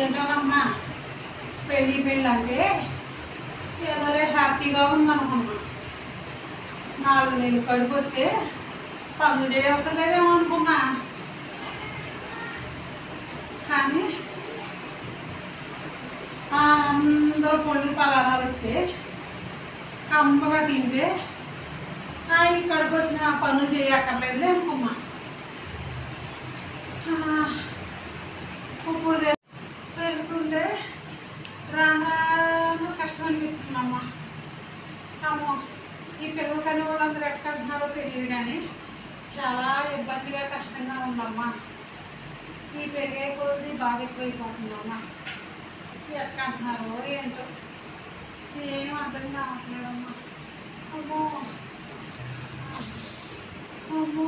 ఏంటోనమ్మా పెళ్ళి అంటే ఏదోలే హ్యాపీగా ఉందనుకున్నాం. 4 నెలలు కడుపు వస్తే పనులు చేయవసరం లేదేమో అనుకున్నా. కానీ అందరూ పొళ్ళు పలారాలు వస్తే కమ్మగా తింటే ఈ కడుపు వచ్చిన పనులు చేయక్కర్లేదులే అనుకున్నా. ఇప్పుడు పెరుగుతుంటే రాను కష్టం అనిపిస్తుందమ్మా. అమ్మో ఈ పిల్లలు కానీ వాళ్ళందరూ ఎక్కడున్నారో తెలియదు, కానీ చాలా ఇబ్బందిగా కష్టంగా ఉందమ్మా. ఈ పెరిగే కొద్ది బాగా ఎక్కువైపోతుందమ్మా. ఎక్కడున్నారో ఏంటో ఏం అర్థం కావట్లేదమ్మా. అమ్మో అమ్మో